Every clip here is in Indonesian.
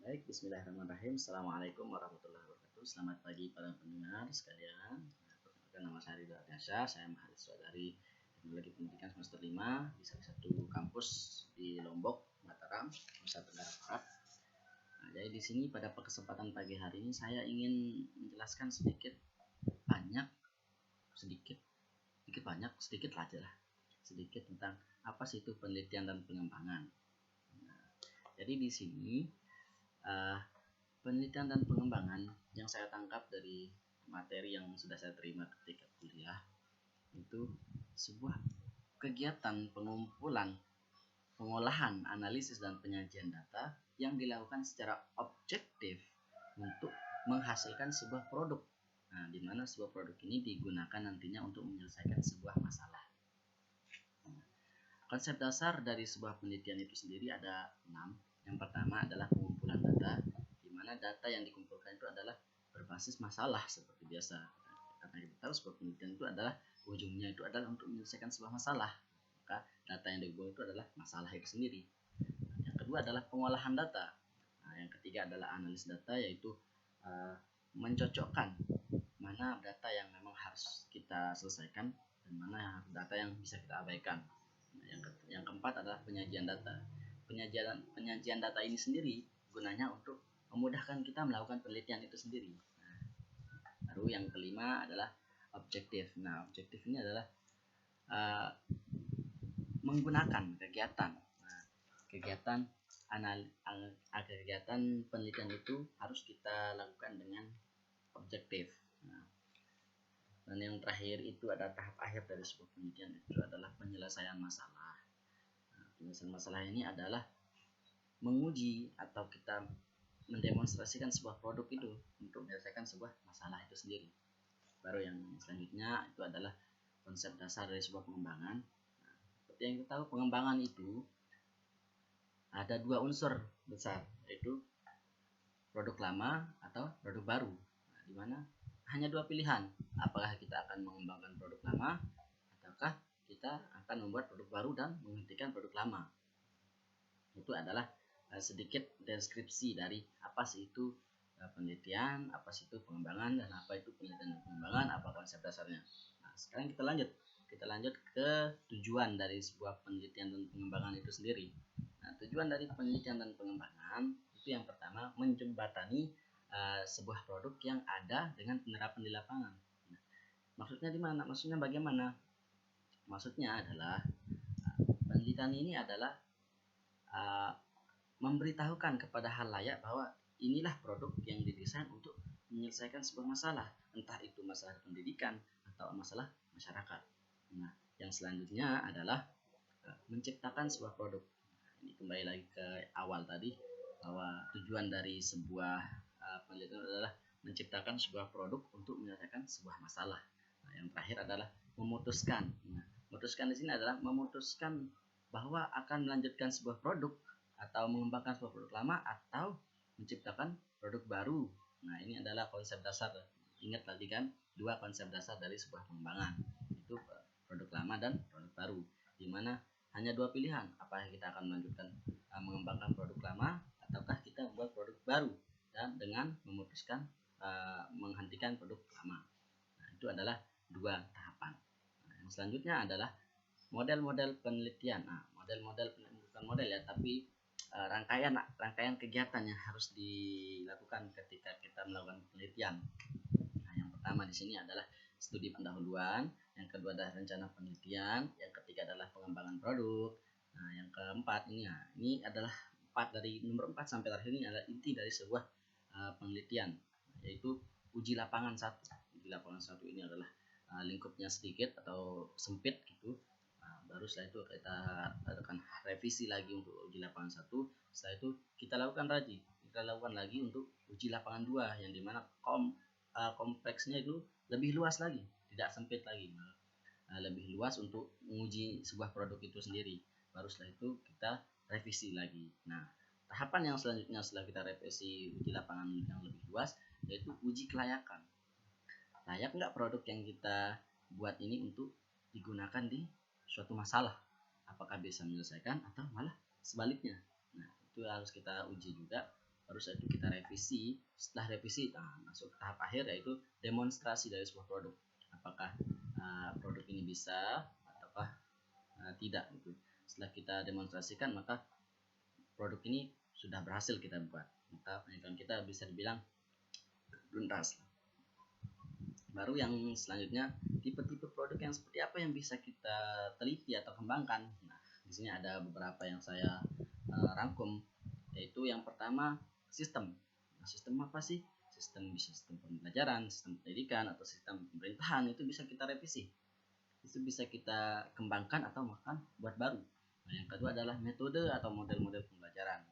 Baik, bismillahirrahmanirrahim. Assalamualaikum warahmatullahi wabarakatuh. Selamat pagi para pendengar sekalian. Perkenalkan, nama saya Ridho Ardiansyah. Saya mahasiswa dari Teknologi Pendidikan semester 5 di salah satu kampus di Lombok, Mataram, Nusa Tenggara Barat. Nah, jadi di sini pada kesempatan pagi hari ini saya ingin menjelaskan sedikit tentang apa sih itu penelitian dan pengembangan. Nah, jadi di sini penelitian dan pengembangan yang saya tangkap dari materi yang sudah saya terima ketika kuliah itu sebuah kegiatan pengumpulan, pengolahan, analisis, dan penyajian data yang dilakukan secara objektif untuk menghasilkan sebuah produk. Nah, di mana sebuah produk ini digunakan nantinya untuk menyelesaikan sebuah masalah. Konsep dasar dari sebuah penelitian itu sendiri ada 6. Yang pertama adalah pengumpulan data, di mana data yang dikumpulkan itu adalah berbasis masalah seperti biasa. Karena kita tahu sebuah penelitian itu adalah ujungnya itu adalah untuk menyelesaikan sebuah masalah. Maka data yang dikumpulkan itu adalah masalah itu sendiri. Yang kedua adalah pengolahan data. Nah, yang ketiga adalah analis data, yaitu mencocokkan mana data yang memang harus kita selesaikan dan mana data yang bisa kita abaikan. Yang keempat adalah penyajian data. Penyajian data ini sendiri gunanya untuk memudahkan kita melakukan penelitian itu sendiri. Baru yang kelima adalah objektif. Nah, objektif ini adalah menggunakan kegiatan penelitian itu harus kita lakukan dengan objektif. Dan yang terakhir itu ada tahap akhir dari sebuah penelitian, itu adalah penyelesaian masalah. Penyelesaian masalah ini adalah menguji atau kita mendemonstrasikan sebuah produk itu untuk menyelesaikan sebuah masalah itu sendiri. Baru yang selanjutnya itu adalah konsep dasar dari sebuah pengembangan. Seperti yang kita tahu, pengembangan itu ada 2 unsur besar, yaitu produk lama atau produk baru. Di mana hanya 2 pilihan, apakah kita akan mengembangkan produk lama ataukah kita akan membuat produk baru dan menghentikan produk lama. Itu adalah sedikit deskripsi dari apa sih itu penelitian, apa sih itu pengembangan, dan apa itu penelitian dan pengembangan, apa konsep dasarnya. Nah, sekarang kita lanjut ke tujuan dari sebuah penelitian dan pengembangan itu sendiri. Nah, tujuan dari penelitian dan pengembangan itu yang pertama menjembatani sebuah produk yang ada dengan penerapan di lapangan. Nah, maksudnya di mana? Maksudnya bagaimana? Maksudnya adalah penelitian ini adalah memberitahukan kepada halayak bahwa inilah produk yang didesain untuk menyelesaikan sebuah masalah, entah itu masalah pendidikan atau masalah masyarakat. Nah, yang selanjutnya adalah menciptakan sebuah produk. Ini kembali lagi ke awal tadi, bahwa tujuan dari sebuah penelitian adalah menciptakan sebuah produk untuk menyelesaikan sebuah masalah. Nah, yang terakhir adalah memutuskan. Nah, memutuskan di sini adalah memutuskan bahwa akan melanjutkan sebuah produk atau mengembangkan sebuah produk lama atau menciptakan produk baru. Nah, ini adalah konsep dasar. Ingat tadi kan 2 konsep dasar dari sebuah pengembangan, itu produk lama dan produk baru, di mana hanya 2 pilihan, apakah kita akan melanjutkan mengembangkan produk lama ataukah kita membuat produk baru dan dengan memutuskan menghentikan produk lama. Nah, itu adalah 2 tahapan. Nah, yang selanjutnya adalah model-model penelitian. Nah, model-model bukan model ya, tapi rangkaian kegiatan yang harus dilakukan ketika kita melakukan penelitian. Nah, yang pertama di sini adalah studi pendahuluan, yang kedua adalah rencana penelitian, yang ketiga adalah pengembangan produk. Nah, yang keempat ini adalah nomor 4 sampai terakhir ini adalah inti dari sebuah penelitian, yaitu uji lapangan 1. Uji lapangan 1 ini adalah lingkupnya sedikit atau sempit gitu. Nah, baru setelah itu kita lakukan revisi lagi untuk uji lapangan 1. Setelah itu kita lakukan lagi untuk uji lapangan 2, yang dimana kompleksnya itu lebih luas lagi, tidak sempit lagi, lebih luas untuk menguji sebuah produk itu sendiri. Baru setelah itu kita revisi lagi. Nah, tahapan yang selanjutnya setelah kita revisi uji lapangan yang lebih luas, yaitu uji kelayakan. Layak nggak produk yang kita buat ini untuk digunakan di suatu masalah? Apakah bisa menyelesaikan atau malah sebaliknya? Nah, itu harus kita uji juga. baru setelah itu kita revisi. Setelah revisi, masuk ke tahap akhir, yaitu demonstrasi dari sebuah produk. Apakah produk ini bisa ataukah tidak gitu. Setelah kita demonstrasikan, maka produk ini sudah berhasil kita buat, maka penelitian kita bisa dibilang tuntas. Baru yang selanjutnya, tipe-tipe produk yang seperti apa yang bisa kita teliti atau kembangkan. Nah, di sini ada beberapa yang saya rangkum, yaitu yang pertama, sistem. Nah, sistem apa sih? Sistem bisa sistem pembelajaran, sistem pendidikan, atau sistem pemerintahan, itu bisa kita revisi. Itu bisa kita kembangkan atau bahkan buat baru. Nah, yang kedua adalah metode atau model-model pembelajaran.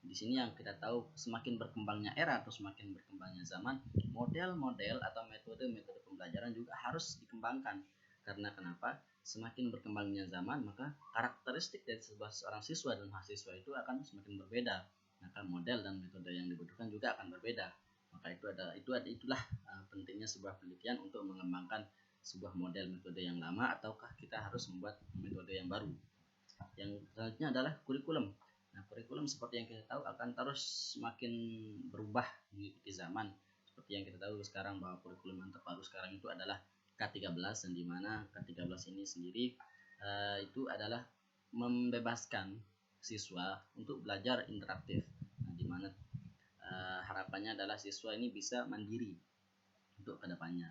Di sini yang kita tahu, semakin berkembangnya era atau semakin berkembangnya zaman, model-model atau metode-metode pembelajaran juga harus dikembangkan. Karena kenapa? Semakin berkembangnya zaman, maka karakteristik dari seorang siswa dan mahasiswa itu akan semakin berbeda. Maka model dan metode yang dibutuhkan juga akan berbeda. Maka itulah pentingnya sebuah penelitian untuk mengembangkan sebuah model metode yang lama, ataukah kita harus membuat metode yang baru. Yang selanjutnya adalah kurikulum. Nah, kurikulum seperti yang kita tahu akan terus semakin berubah mengikuti zaman. Seperti yang kita tahu sekarang bahwa kurikulum yang terbaru sekarang itu adalah K13, dan di mana K13 ini sendiri itu adalah membebaskan siswa untuk belajar interaktif. Nah, di mana harapannya adalah siswa ini bisa mandiri untuk kedepannya.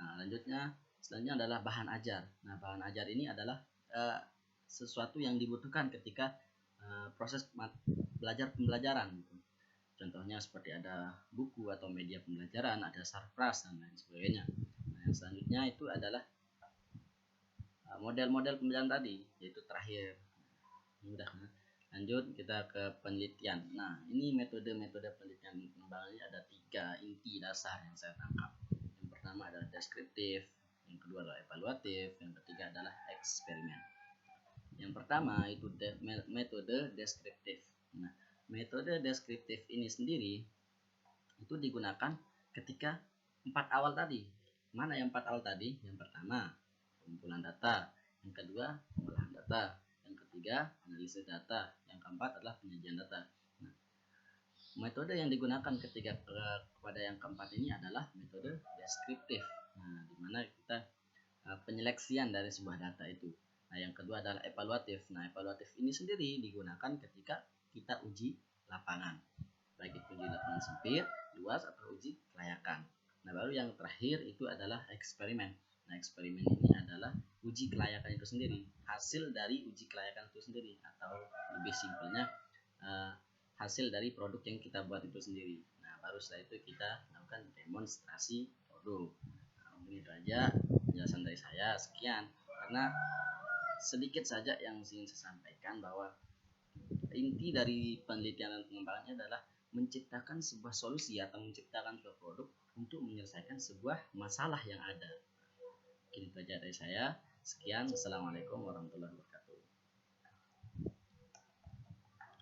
Nah, selanjutnya adalah bahan ajar. Nah, bahan ajar ini adalah sesuatu yang dibutuhkan ketika proses belajar pembelajaran gitu. Contohnya seperti ada buku atau media pembelajaran, ada sarpras dan lain sebagainya. Nah, yang selanjutnya itu adalah model-model pembelajaran tadi, yaitu terakhir. Mudah. Lanjut kita ke penelitian. Nah, ini metode-metode penelitian pengembangannya ada 3 inti dasar yang saya tangkap. Yang pertama adalah deskriptif, yang kedua adalah evaluatif, yang ketiga adalah eksperimen. Yang pertama itu metode deskriptif. Nah, metode deskriptif ini sendiri itu digunakan ketika 4 awal tadi. Mana yang 4 awal tadi? Yang pertama, pengumpulan data. Yang kedua, pengolahan data. Yang ketiga, analisis data. Yang keempat adalah penyajian data. Nah, metode yang digunakan ketika kepada yang keempat ini adalah metode deskriptif. Nah, di mana kita penyeleksian dari sebuah data itu. Nah, yang kedua adalah evaluatif. Nah, evaluatif ini sendiri digunakan ketika kita uji lapangan, baik itu uji lapangan sempit, luas, atau uji kelayakan. Nah, baru yang terakhir itu adalah eksperimen. Nah, eksperimen ini adalah uji kelayakan itu sendiri, hasil dari uji kelayakan itu sendiri, atau lebih simpelnya hasil dari produk yang kita buat itu sendiri. Nah, baru setelah itu kita lakukan demonstrasi produk. Nah, mungkin itu aja penjelasan dari saya. Sekian, karena sedikit saja yang ingin saya sampaikan, bahwa inti dari penelitian dan pengembangannya adalah menciptakan sebuah solusi atau menciptakan sebuah produk untuk menyelesaikan sebuah masalah yang ada. Mungkin itu saja dari saya. Sekian, wassalamualaikum warahmatullahi wabarakatuh.